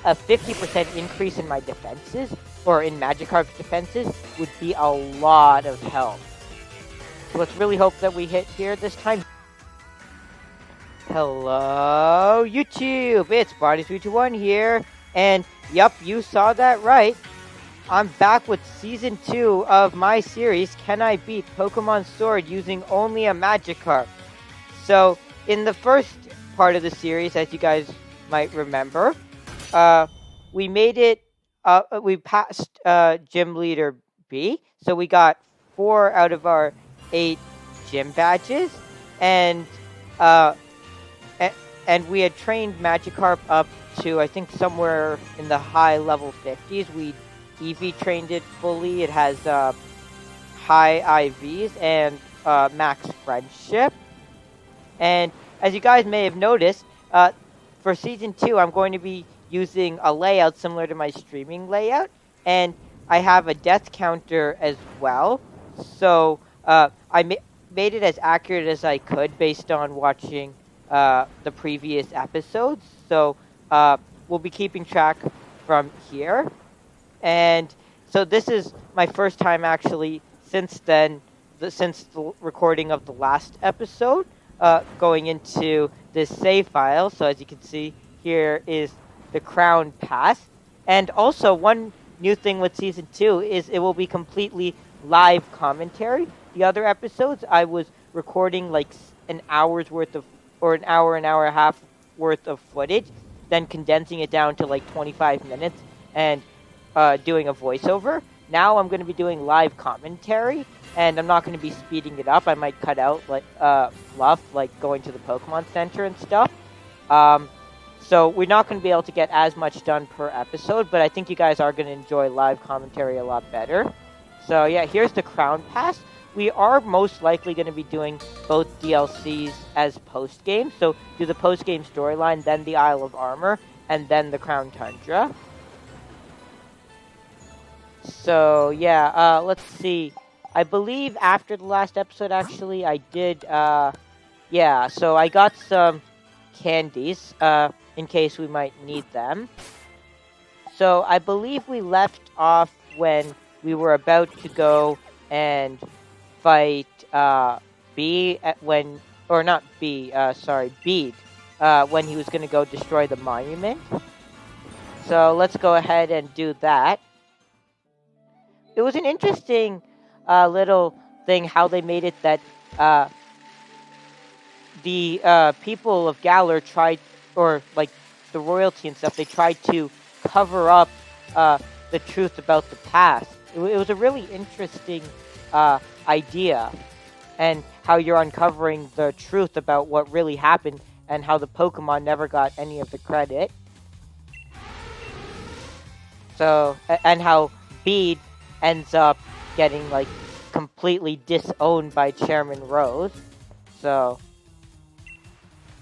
a 50% increase in my defenses, or in Magikarp's defenses, would be a lot of help. So let's really hope that we hit here this time. Hello, YouTube! It's Body321 here, and yup, you saw that right. I'm back with Season 2 of my series, Can I Beat Pokémon Sword Using Only a Magikarp? So, in the first part of the series, as you guys might remember, we made it, we passed Gym Leader B, so we got 4 out of our 8 gym badges, and, and we had trained Magikarp up to, I think, somewhere in the high level 50s. We EV trained it fully. It has high IVs and max friendship. And as you guys may have noticed, for Season 2, I'm going to be using a layout similar to my streaming layout. And I have a death counter as well. So I made it as accurate as I could based on watching the previous episodes. So we'll be keeping track from here. And so this is my first time actually since then, since the recording of the last episode, going into this save file. So as you can see, here is the Crown Pass. And also one new thing with Season 2 is it will be completely live commentary. The other episodes, I was recording like an hour's worth of, or an hour and a half worth of footage, then condensing it down to like 25 minutes and doing a voiceover. Now I'm going to be doing live commentary, and I'm not going to be speeding it up. I might cut out like fluff, like going to the Pokemon Center and stuff. So we're not going to be able to get as much done per episode, but I think you guys are going to enjoy live commentary a lot better. So yeah, here's the Crown Pass. We are most likely going to be doing both DLCs as post-game. So do the post-game storyline, then the Isle of Armor, and then the Crown Tundra. So, yeah, let's see. I believe after the last episode, actually, I did, yeah, so I got some candies, in case we might need them. So, I believe we left off when we were about to go and fight, Bede, when he was going to go destroy the monument. So, let's go ahead and do that. It was an interesting little thing how they made it that the people of Galar tried, or like the royalty and stuff, they tried to cover up the truth about the past. It was a really interesting idea, and how you're uncovering the truth about what really happened and how the Pokemon never got any of the credit. So, and how Bede ends up getting like completely disowned by Chairman Rose. So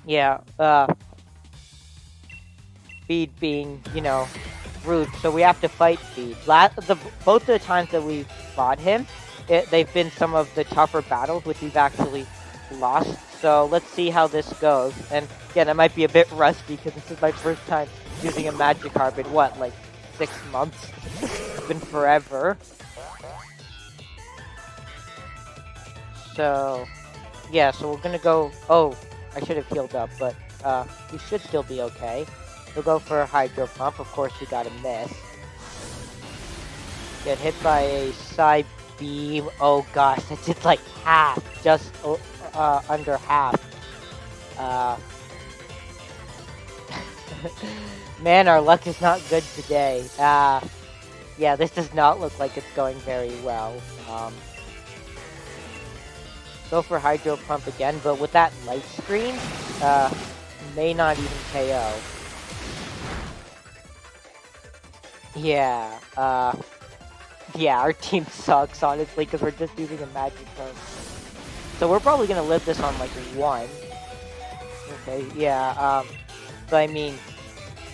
yeah, Bede being, you know, rude. So we have to fight Bede. Both of the times that we fought him, they've been some of the tougher battles, which we've actually lost. So let's see how this goes. And again, I might be a bit rusty because this is my first time using a Magikarp in what, like 6 months? It's been forever. So, yeah, so we're gonna go... Oh, I should have healed up, but we should still be okay. We'll go for a Hydro Pump. Of course, we got a miss. Get hit by a Psy Beam. Oh gosh, that did like half. Just under half. Man, our luck is not good today. Yeah, this does not look like it's going very well. Go for Hydro Pump again, but with that light screen, may not even KO. Yeah, yeah, our team sucks, honestly, because we're just using a Magikarp. So we're probably going to live this on, like, 1. Okay, yeah, so I mean,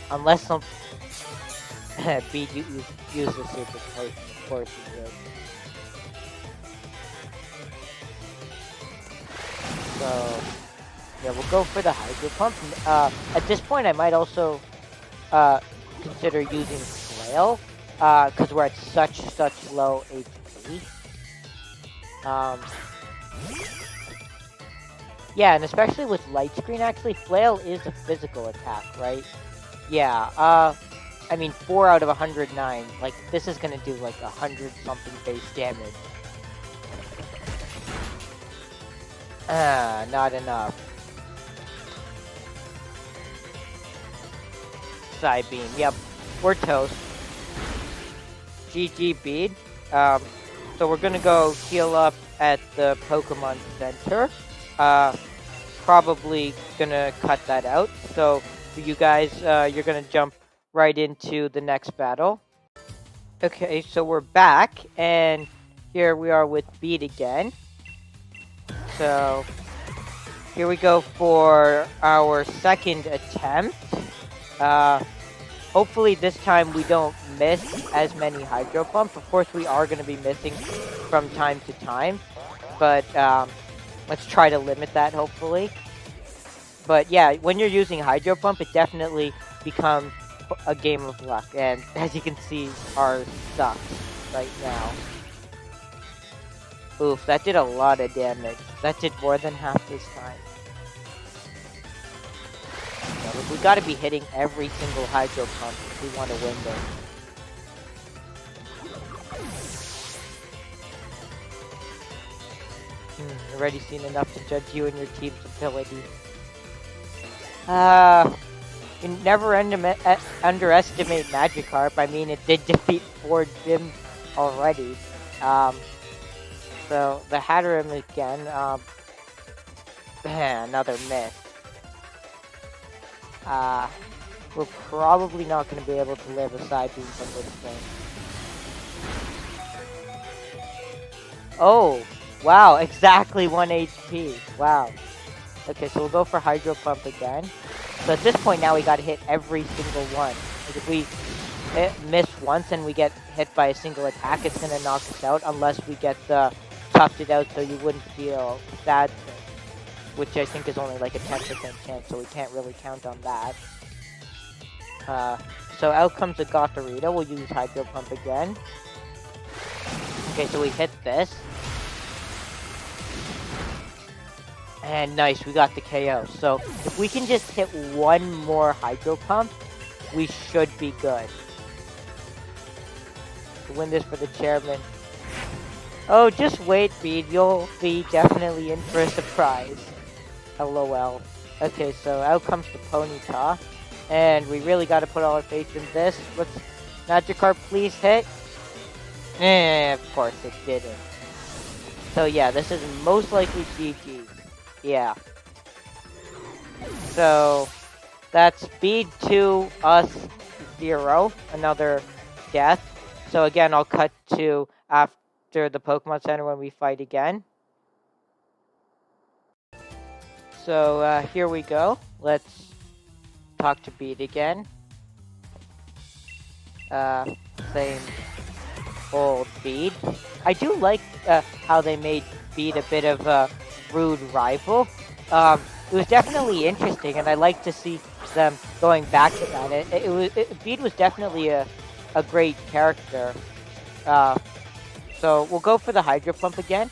unless some... Bede use the super potion, of course he would. So, yeah, we'll go for the Hydro Pump. At this point, I might also consider using Flail, because we're at such low HP. Yeah, and especially with Light Screen, actually, Flail is a physical attack, right? Yeah, I mean, 4 out of 109. Like, this is gonna do, like, 100-something base damage. Not enough. Side Beam, yep. We're toast. GG Bede. So we're gonna go heal up at the Pokemon Center. Probably gonna cut that out. So for you guys, you're gonna jump right into the next battle. Okay, so we're back, and here we are with Bede again. So here we go for our second attempt. Hopefully this time we don't miss as many Hydro Pump. Of course, we are going to be missing from time to time, but let's try to limit that, hopefully. But yeah, when you're using Hydro Pump, it definitely becomes a game of luck, and as you can see, ours sucks right now. Oof, that did a lot of damage. That did more than half this time. We gotta be hitting every single Hydro Pump if we want to win this. Already seen enough to judge you and your team's ability. You never underestimate Magikarp. I mean, it did defeat 4 gyms already. So, the Hatterim again, another miss. We're probably not going to be able to live a side beam from this thing. Oh, wow, exactly 1 HP. Wow. Okay, so we'll go for Hydro Pump again. So at this point now we got to hit every single one. Like if we miss once and we get hit by a single attack, it's going to knock us out unless we get the toughed it out so you wouldn't feel sad, which I think is only like a 10% chance, so we can't really count on that. So out comes a Gothorita. We'll use Hydro Pump again. Okay, so we hit this. And nice, we got the KO. So if we can just hit one more Hydro Pump, we should be good. To win this for the chairman. Oh, just wait, Bede. You'll be definitely in for a surprise. LOL. Okay, so out comes the Ponyta. And we really got to put all our faith in this. Let's Magikarp please hit. Of course it didn't. So yeah, this is most likely GG. Yeah. So that's Bede 2, us 0. Another death. So again, I'll cut to after the Pokemon Center when we fight again. So here we go. Let's talk to Bede again. Same old Bede. I do like how they made Bede a bit of a rude rival. It was definitely interesting, and I like to see them going back to that. Bede was definitely a great character. So we'll go for the Hydro Pump again.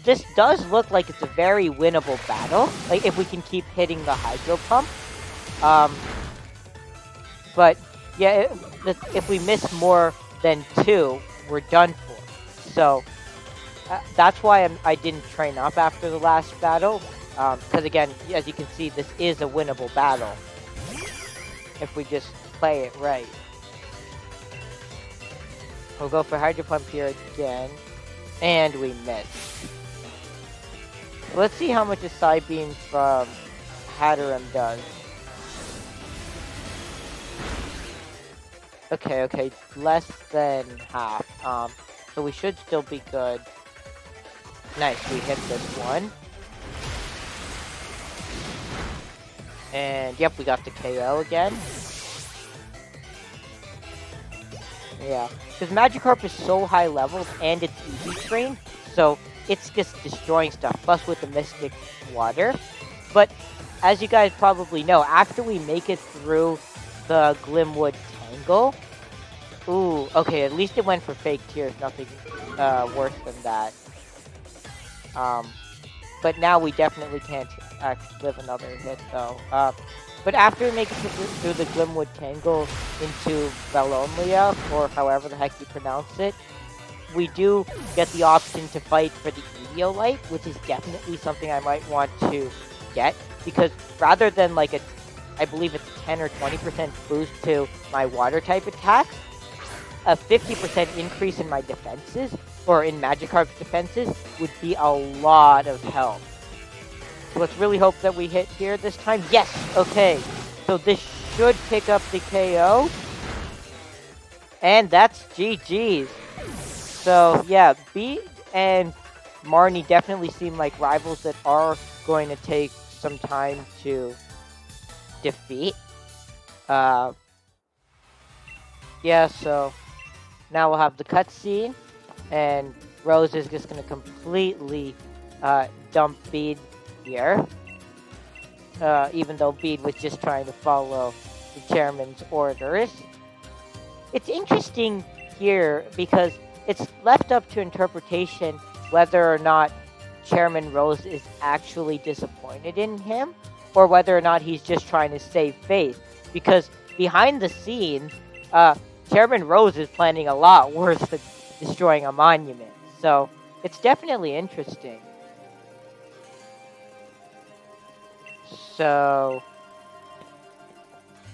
This does look like it's a very winnable battle, like if we can keep hitting the Hydro Pump. But yeah, if we miss more than 2, we're done for. So that's why I didn't train up after the last battle, because again, as you can see, this is a winnable battle if we just play it right. We'll go for Hydro Pump here again, and we miss. Let's see how much a Side Beam from Hatterim does. Okay, less than half. So we should still be good. Nice, we hit this one. And yep, we got the KO again. Yeah, because Magikarp is so high leveled and it's easy trained, so it's just destroying stuff, plus with the Mystic Water. But as you guys probably know, after we make it through the Glimwood Tangle. Ooh, okay, at least it went for fake tears, nothing worse than that. But now we definitely can't live another hit, though. But after making it through the Glimwood Tangle into Belonlia, or however the heck you pronounce it, we do get the option to fight for the Eviolite, which is definitely something I might want to get, because rather than like I believe it's 10 or 20% boost to my water-type attacks, a 50% increase in my defenses, or in Magikarp's defenses, would be a lot of help. So let's really hope that we hit here this time. Yes! Okay. So this should pick up the KO. And that's GG's. So, yeah, Bede and Marnie definitely seem like rivals that are going to take some time to defeat. Yeah, so now we'll have the cutscene, and Rose is just going to completely dump Bede here. Even though Bede was just trying to follow the chairman's orders. It's interesting here because it's left up to interpretation whether or not Chairman Rose is actually disappointed in him, or whether or not he's just trying to save face. Because behind the scenes, Chairman Rose is planning a lot worse than destroying a monument. So it's definitely interesting. So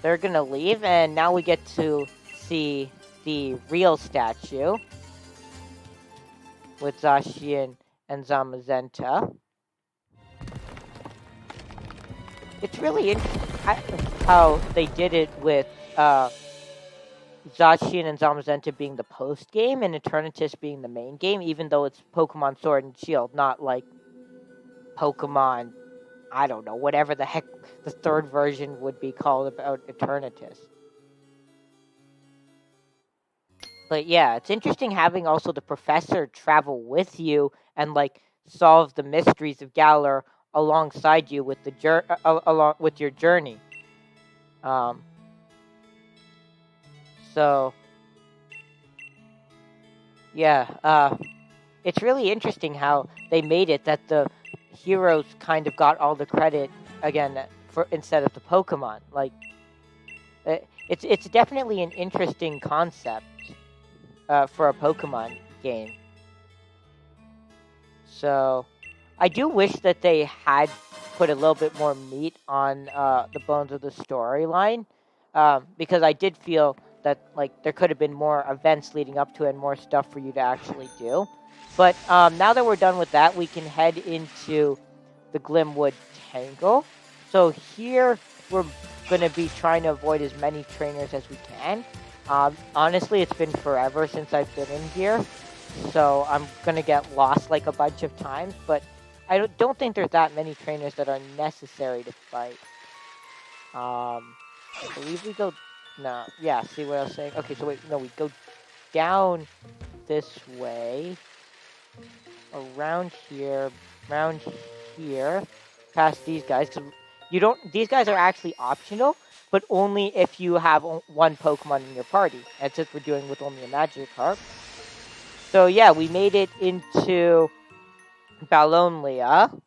they're gonna leave, and now we get to see the real statue with Zacian and Zamazenta. It's really interesting how they did it with Zacian and Zamazenta being the post game and Eternatus being the main game, even though it's Pokemon Sword and Shield, not like Pokemon, I don't know, whatever the heck the third version would be called about Eternatus. But yeah, it's interesting having also the professor travel with you and like solve the mysteries of Galar alongside you with the along with your journey. So yeah, it's really interesting how they made it that the heroes kind of got all the credit again for instead of the Pokemon. Like it's definitely an interesting concept for a Pokemon game. So I do wish that they had put a little bit more meat on the bones of the storyline, because I did feel that like there could have been more events leading up to it and more stuff for you to actually do. But now that we're done with that, we can head into the Glimwood Tangle. So here we're going to be trying to avoid as many trainers as we can. Honestly, it's been forever since I've been in here, so I'm going to get lost like a bunch of times, but I don't think there's that many trainers that are necessary to fight. I believe we go... No, yeah, see what I was saying? Okay, so wait, no, we go down this way, around here, past these guys. These guys are actually optional, but only if you have one Pokemon in your party. And since we're doing with only a Magikarp. So yeah, we made it into Balonlia.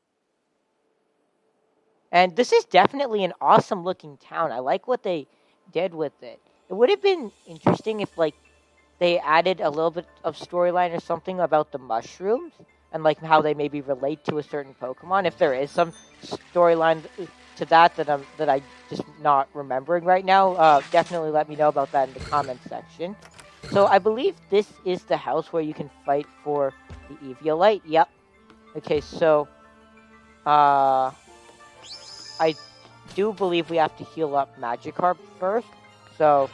And this is definitely an awesome looking town. I like what they did with it. It would have been interesting if like they added a little bit of storyline or something about the mushrooms and like how they maybe relate to a certain Pokemon. If there is some storyline to that I just not remembering right now, definitely let me know about that in the comment section. So I believe this is the house where you can fight for the Eviolite. Yep. Okay, so I do believe we have to heal up Magikarp first. So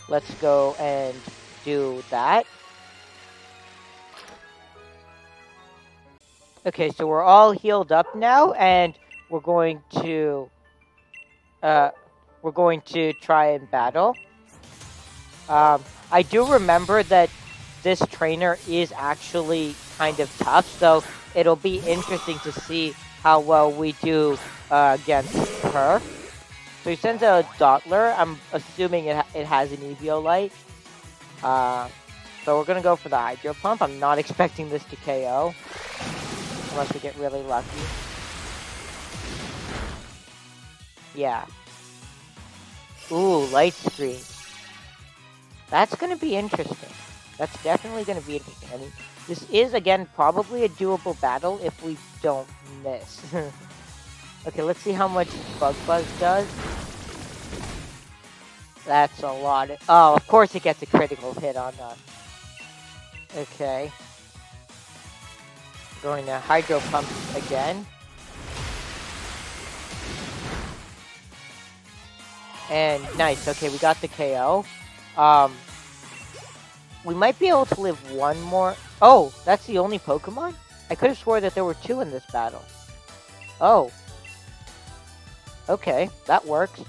let's go and do that. Okay, so we're all healed up now, and we're going to try and battle. I do remember that this trainer is actually kind of tough, so it'll be interesting to see how well we do against her. So he sends out a Dottler. I'm assuming it has an Eviolite. So we're gonna go for the Hydro Pump. I'm not expecting this to KO. Unless we get really lucky. Yeah. Ooh, Light Screen. That's gonna be interesting. That's definitely gonna be interesting. I mean, this is, again, probably a doable battle if we don't miss. Okay, let's see how much Bug Buzz does. That's a lot. Oh, of course it gets a critical hit on us. Okay. Going to Hydro Pump again. And nice. Okay, we got the KO. We might be able to live one more. Oh, that's the only Pokemon? I could have swore that there were two in this battle. Oh. Okay, that works.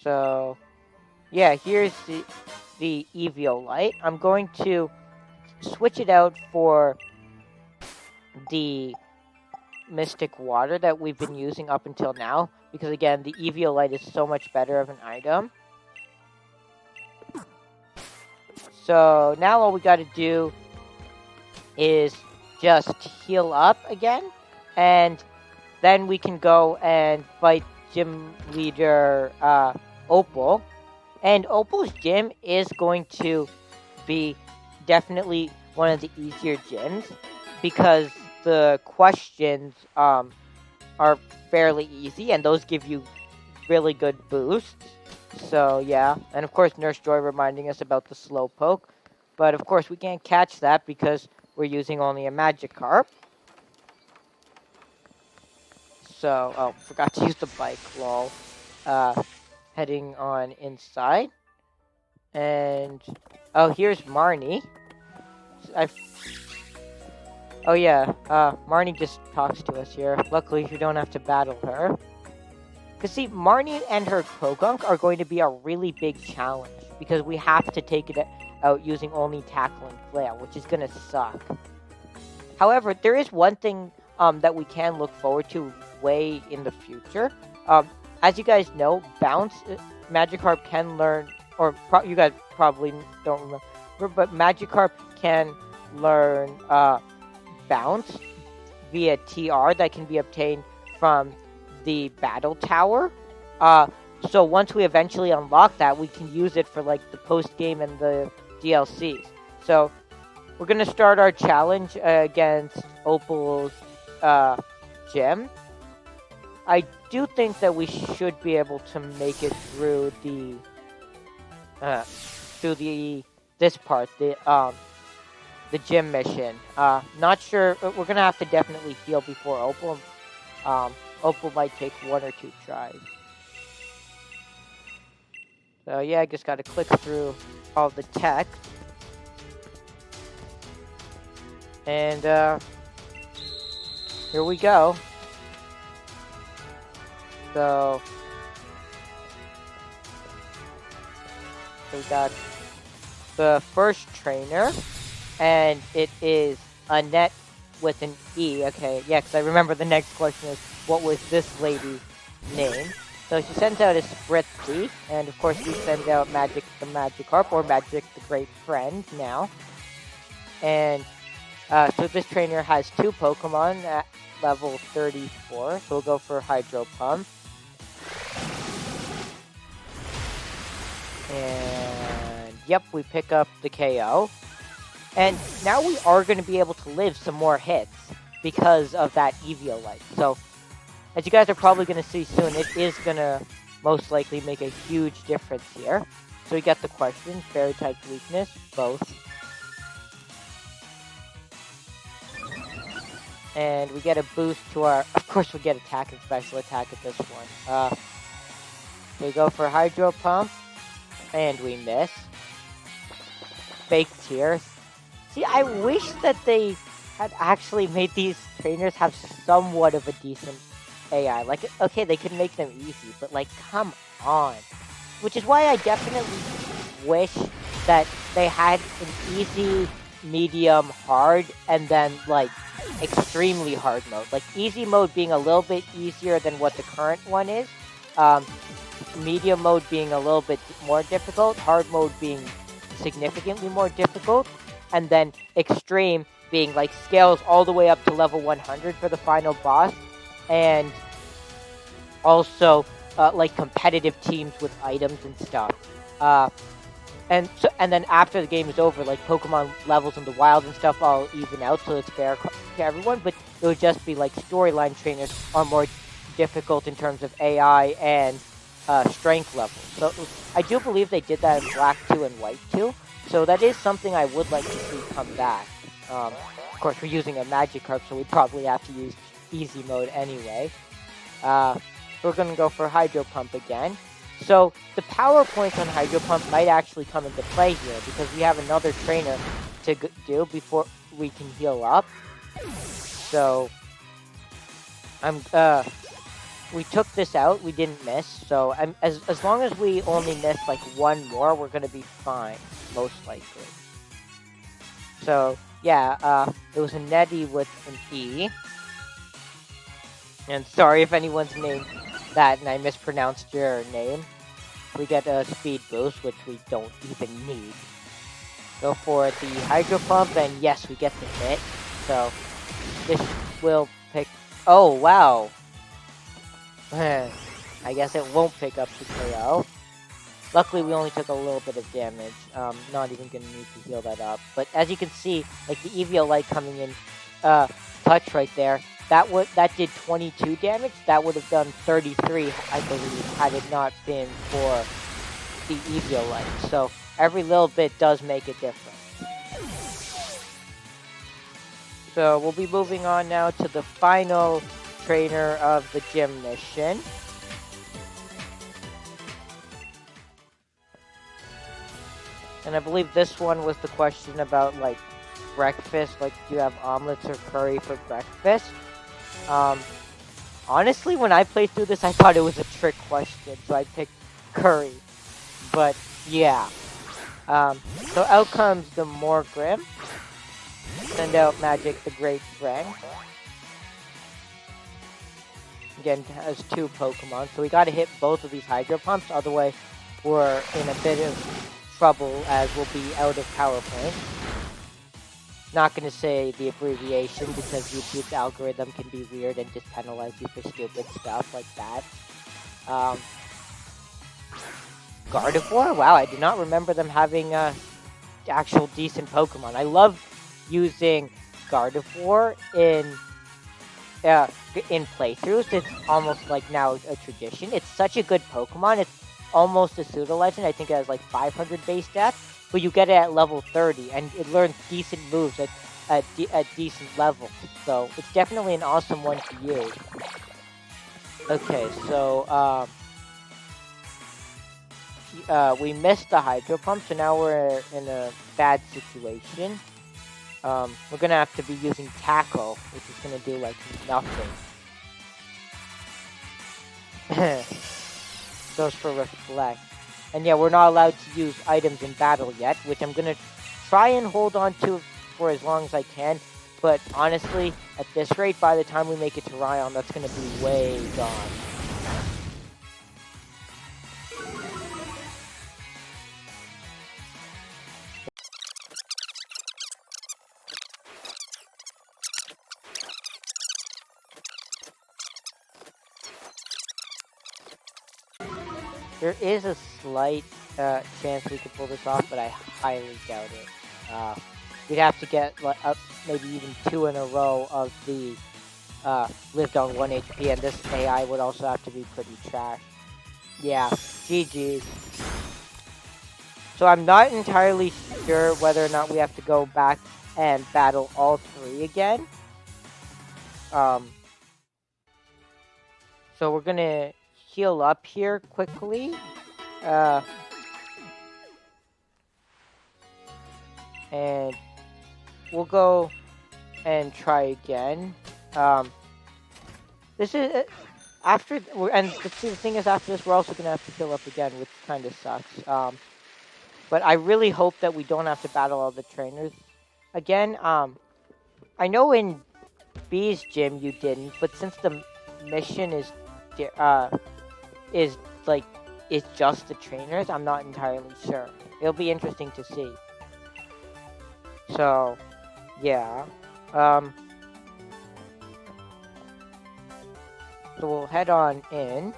So, yeah, here's the Eviolite. I'm going to switch it out for the Mystic Water that we've been using up until now. Because, again, the Eviolite is so much better of an item. So, now all we gotta do is just heal up again. And then we can go and fight Gym Leader Opal. And Opal's gym is going to be definitely one of the easier gyms. Because the questions are fairly easy. And those give you really good boosts. So, yeah. And, of course, Nurse Joy reminding us about the Slowpoke. But, of course, we can't catch that because we're using only a Magikarp. So, oh, forgot to use the bike, lol. Heading on inside. And, oh, here's Marnie. Oh, yeah, Marnie just talks to us here. Luckily, we don't have to battle her. Because, see, Marnie and her Pogunk are going to be a really big challenge. Because we have to take it out using only Tackle and Flail, which is going to suck. However, there is one thing that we can look forward to way in the future. As you guys know, Bounce, Magikarp can learn, or you guys probably don't remember, but Magikarp can learn Bounce via TR that can be obtained from the Battle Tower. So once we eventually unlock that, we can use it for like the post-game and the DLCs. So we're going to start our challenge against Opal's gym. I do think that we should be able to make it through this part, the gym mission. Not sure. We're gonna have to definitely heal before Opal. Opal might take one or two tries. So yeah, I just gotta click through all the text. And here we go. So we got the first trainer, and it is Annette with an E. Okay, yeah, because I remember the next question is, what was this lady's name? So she sends out a Spritzee, and of course we send out Magic the Magikarp, or Magic the Great Friend now. And so this trainer has two Pokemon at level 34, so we'll go for Hydro Pump. And yep, we pick up the KO. And now we are going to be able to live some more hits because of that Eviolite. So, as you guys are probably going to see soon, it is going to most likely make a huge difference here. So we got the question, Fairy type weakness, both. And we get a boost to our, of course we get attack and special attack at this one. We go for Hydro Pump. And we miss. Fake Tears. See, I wish that they had actually made these trainers have somewhat of a decent AI. Like, okay, they could make them easy, but like, come on. Which is why I definitely wish that they had an easy, medium, hard, and then like extremely hard mode. Like easy mode being a little bit easier than what the current one is, Medium mode being a little bit more difficult, hard mode being significantly more difficult, and then extreme being like scales all the way up to level 100 for the final boss, and also like competitive teams with items and stuff. And then after the game is over, like Pokemon levels in the wild and stuff all even out, so it's fair to everyone. But it would just be like storyline trainers are more difficult in terms of AI and strength levels. So I do believe they did that in Black 2 and White 2. So that is something I would like to see come back. Of course, we're using a Magikarp, so we probably have to use easy mode anyway. We're going to go for Hydro Pump again. So the power points on Hydro Pump might actually come into play here because we have another trainer to do before we can heal up. So we took this out. We didn't miss. So as long as we only miss like one more, we're gonna be fine, most likely. So yeah, it was a Nettie with an E. And sorry if anyone's named that and I mispronounced your name. We get a speed boost, which we don't even need. Go for the Hydro Pump, and yes, we get the hit. So this will pick. Oh wow! I guess it won't pick up the KO. Luckily, we only took a little bit of damage. Not even gonna need to heal that up. But as you can see, like the EVO light coming in, touch right there. That did 22 damage. That would have done 33, I believe, had it not been for the EVO light. So every little bit does make a difference. So we'll be moving on now to the final trainer of the gym mission. And I believe this one was the question about like breakfast. Like, do you have omelets or curry for breakfast? Honestly, when I played through this, I thought it was a trick question, so I picked curry. But, yeah. So out comes the Morgrim. Send out Magic the Great Friend. Again, has 2 Pokemon, so we gotta hit both of these Hydro Pumps, otherwise we're in a bit of trouble as we'll be out of Power Point. Not going to say the abbreviation because YouTube's algorithm can be weird and just penalize you for stupid stuff like that. Gardevoir? Wow, I do not remember them having actual decent Pokemon. I love using Gardevoir in playthroughs. It's almost like now a tradition. It's such a good Pokemon. It's almost a pseudo legend. I think it has like 500 base stats. But you get it at level 30, and it learns decent moves at decent levels. So it's definitely an awesome one to use. Okay, so we missed the Hydro Pump, so now we're in a bad situation. We're gonna have to be using Tackle, which is gonna do like nothing. Goes for Reflect. And yeah, we're not allowed to use items in battle yet, which I'm going to try and hold on to for as long as I can. But honestly, at this rate, by the time we make it to Ryan, that's going to be way gone. There is a slight chance we could pull this off, but I highly doubt it. We'd have to get maybe even 2 in a row of the lived on 1 HP, and this AI would also have to be pretty trash. Yeah, GG's. So I'm not entirely sure whether or not we have to go back and battle all 3 again. So we're gonna heal up here quickly. And we'll go and try again. This is after, and the thing is, after this, we're also gonna have to heal up again, which kind of sucks. But I really hope that we don't have to battle all the trainers again. I know in Bede's gym you didn't, but since the mission is is like is just the trainers. I'm not entirely sure. It'll be interesting to see. So, yeah. So we'll head on in.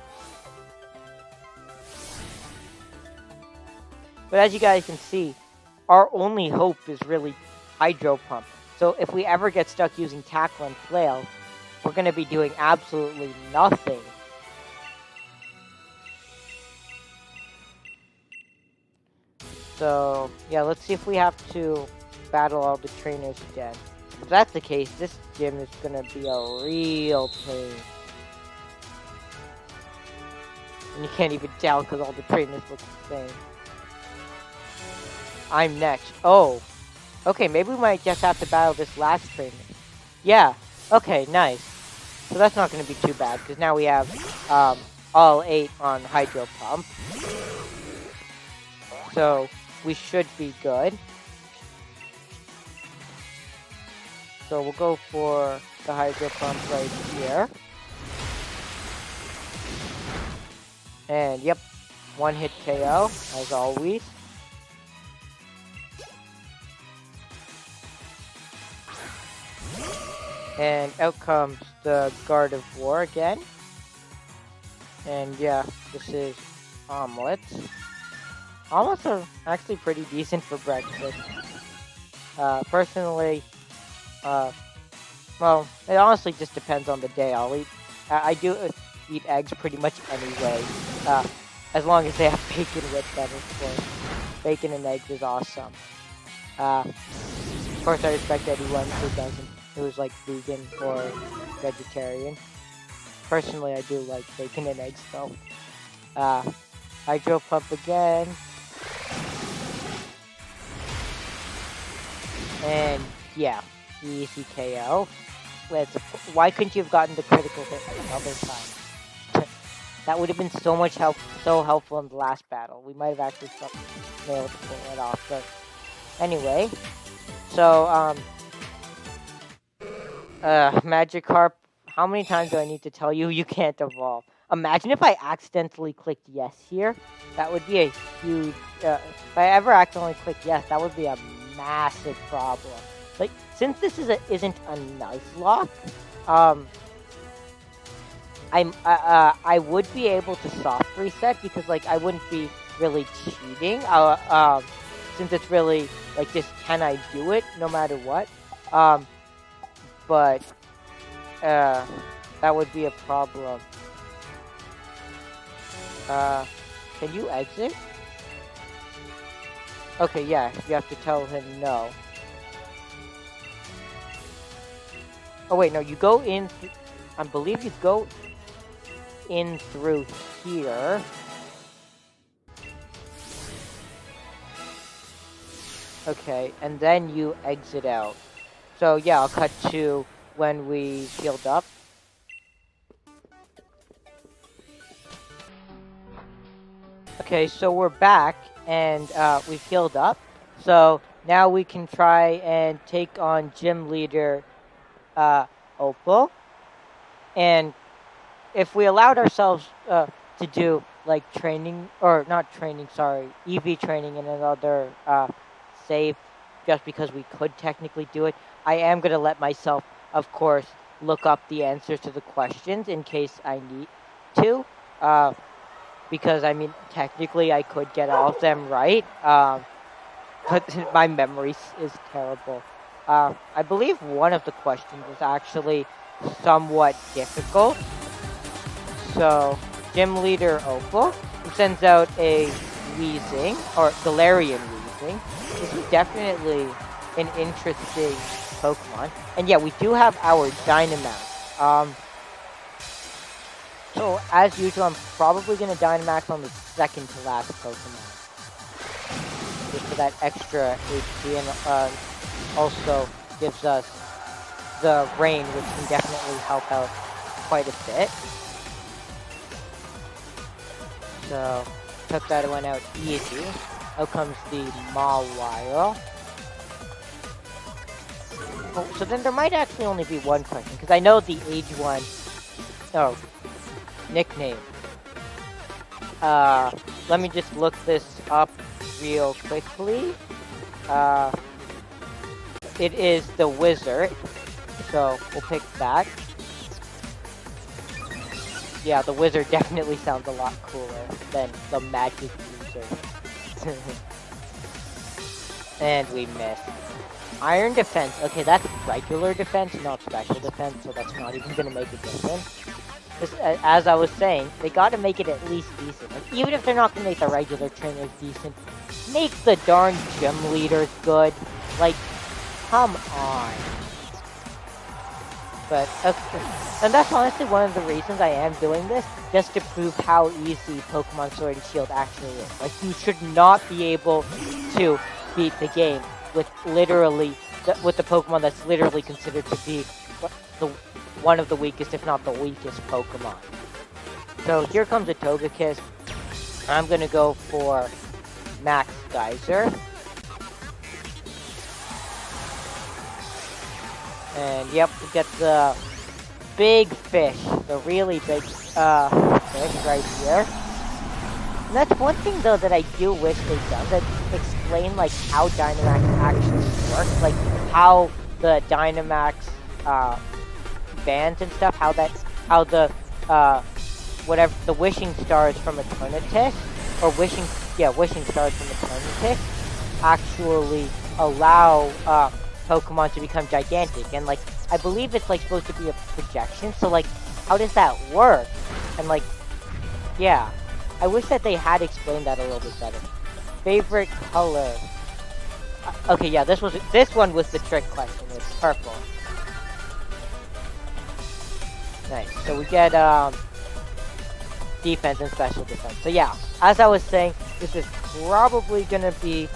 But as you guys can see, our only hope is really Hydro Pump. So if we ever get stuck using Tackle and Flail, we're going to be doing absolutely nothing. So, yeah, let's see if we have to battle all the trainers again. If that's the case, this gym is going to be a real pain. And you can't even tell because all the trainers look the same. I'm next. Oh. Okay, maybe we might just have to battle this last trainer. Yeah. Okay, nice. So that's not going to be too bad because now we have all 8 on Hydro Pump. So we should be good. So we'll go for the Hydro Pump right here. And yep, 1-hit KO as always. And out comes the Gardevoir again. And yeah, this is omelets. Omelets are actually pretty decent for breakfast. Personally, well, it honestly just depends on the day. I do eat eggs pretty much anyway, as long as they have bacon with them, of course. Bacon and eggs is awesome. Of course, I respect anyone who's like vegan or vegetarian. Personally, I do like bacon and eggs though. Hydro Pump again. And yeah, easy KO. Why couldn't you have gotten the critical hit another time? That would have been so helpful in the last battle. We might have actually been able to pull it off. But anyway, so Magikarp. How many times do I need to tell you you can't evolve? Imagine if I accidentally clicked yes here. That would be a huge... if I ever accidentally clicked yes, that would be a massive problem. Like, since this isn't a nuzlocke, I would be able to soft reset because, like, I wouldn't be really cheating. Since it's really, like, just can I do it no matter what? But... that would be a problem. Can you exit? Okay, yeah, you have to tell him no. Oh wait, no, you go in, I believe you go in through here. Okay, and then you exit out. So yeah, I'll cut to when we healed up. Okay, so we're back, and we've healed up. So now we can try and take on Gym Leader Opal. And if we allowed ourselves to do, like, training, or not training, sorry, EV training in another save, just because we could technically do it, I am going to let myself, of course, look up the answers to the questions in case I need to. Because, I mean, technically I could get all of them right, but my memory is terrible. I believe one of the questions is actually somewhat difficult. So, Gym Leader Opal, who sends out a Weezing, or Galarian Weezing. This is definitely an interesting Pokemon. And yeah, we do have our Dynamax. So, as usual, I'm probably going to Dynamax on the second to last Pokemon. Just for that extra HP, and also gives us the rain, which can definitely help out quite a bit. So, took that one out easy. Out comes the Mawile. Oh, so then there might actually only be one question, because I know the age one... Oh, nickname. let me just look this up real quickly. It is the wizard, so we'll pick that. Yeah, the wizard definitely sounds a lot cooler than the magic user. And we missed. Iron defense. Okay, that's regular defense, not special defense, so that's not even gonna make a difference. As I was saying, they gotta make it at least decent. Like, even if they're not gonna make the regular trainers decent, make the darn gym leaders good. Like, come on. But, okay. And that's honestly one of the reasons I am doing this, just to prove how easy Pokemon Sword and Shield actually is. Like, you should not be able to beat the game with literally, with the Pokemon that's literally considered to be one of the weakest, if not the weakest Pokemon. So here comes a Togekiss. I'm gonna go for Max Geyser. And yep, we get the big fish, the really big fish right here. And that's one thing though that I do wish they'd done, that explain like how Dynamax actually works, like how the Dynamax bands and stuff, how the whatever the wishing stars from Eternatus, or wishing stars from Eternatus actually allow Pokemon to become gigantic, and like I believe it's like supposed to be a projection, so like how does that work? And like, yeah, I wish that they had explained that a little bit better. Favorite color? Okay, yeah, this one was the trick question. It's purple. Nice. So we get defense and special defense. So yeah, as I was saying, this is probably gonna be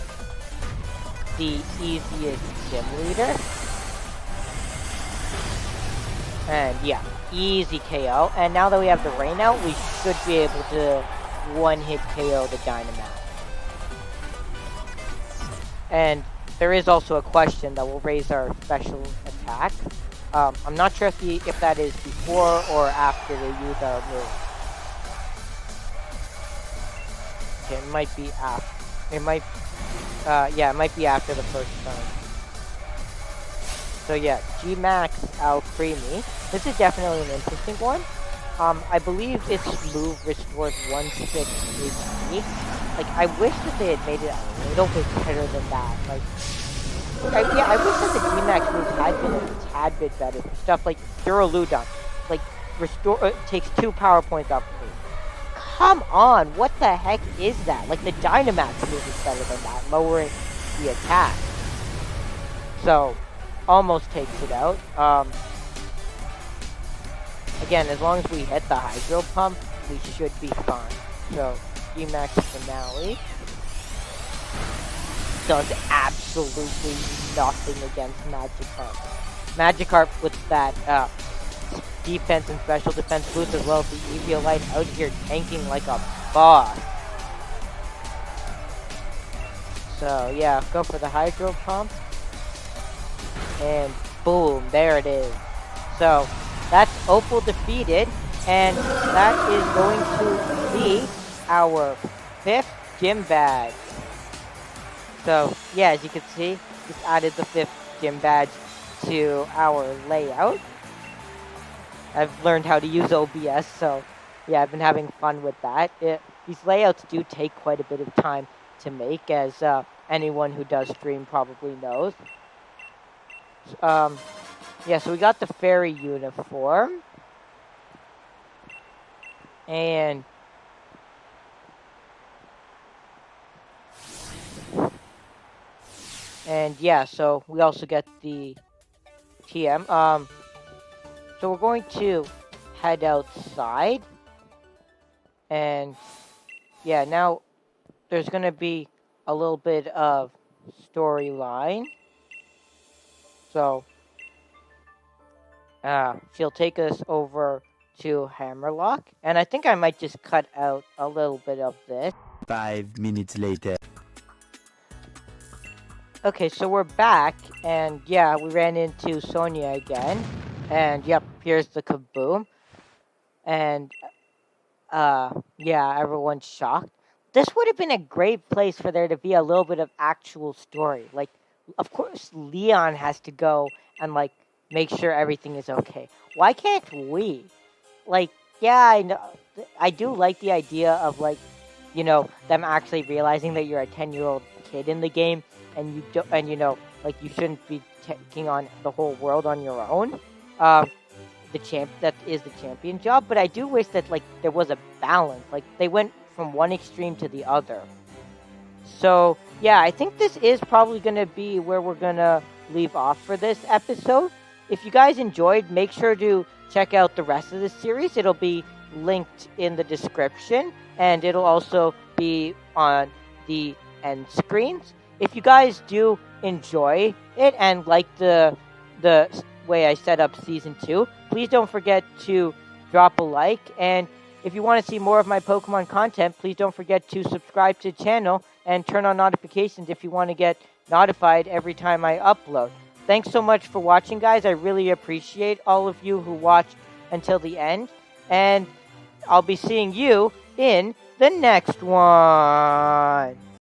the easiest gym leader. And yeah, easy KO. And now that we have the rain out, we should be able to one-hit KO the Dynamax. And there is also a question that will raise our special attack. I'm not sure if that is before or after they use our move. Okay, it might be after. It might, yeah, it might be after the first turn. So yeah, G-Max out Creamy. This is definitely an interesting one. I believe its move restores 1/6 HP. Like, I wish that they had made it a little bit better than that. Like, I wish that the G-Max move had been a tad bit better for stuff like Duraludon. Like, takes 2 power points off of me. Come on, what the heck is that? Like, the Dynamax move is better than that, lowering the attack. So, almost takes it out. Again, as long as we hit the Hydro Pump, we should be fine. So, G-Max Finale does absolutely nothing against Magikarp. Magikarp with that defense and special defense boost, as well as the Eviolite out here tanking like a boss. So yeah, go for the Hydro Pump. And boom, there it is. So that's Opal defeated, and that is going to be our 5th gym badge. So yeah, as you can see, just added the 5th gym badge to our layout. I've learned how to use OBS, so yeah, I've been having fun with that. These layouts do take quite a bit of time to make, as anyone who does stream probably knows. Yeah, so we got the fairy uniform. And yeah, so we also get the TM. So we're going to head outside. And yeah, now there's going to be a little bit of storyline. So she'll take us over to Hammerlock. And I think I might just cut out a little bit of this. 5 minutes later. Okay, so we're back, and yeah, we ran into Sonia again, and yep, here's the Kaboom, and Yeah, everyone's shocked. This would have been a great place for there to be a little bit of actual story. Like, of course, Leon has to go and like make sure everything is okay. Why can't we? Like, yeah, I know. I do like the idea of like, them actually realizing that you're a 10-year-old kid in the game, and you do, and like you shouldn't be taking on the whole world on your own. Um, that is the champion job, but I do wish that like there was a balance. Like they went from one extreme to the other. So yeah, I think this is probably gonna be where we're gonna leave off for this episode. If you guys enjoyed, make sure to check out the rest of the series. It'll be linked in the description, and it'll also be on the end screens. If you guys do enjoy it and like the way I set up season 2, please don't forget to drop a like. And if you want to see more of my Pokemon content, please don't forget to subscribe to the channel and turn on notifications if you want to get notified every time I upload. Thanks so much for watching, guys. I really appreciate all of you who watched until the end. And I'll be seeing you in the next one.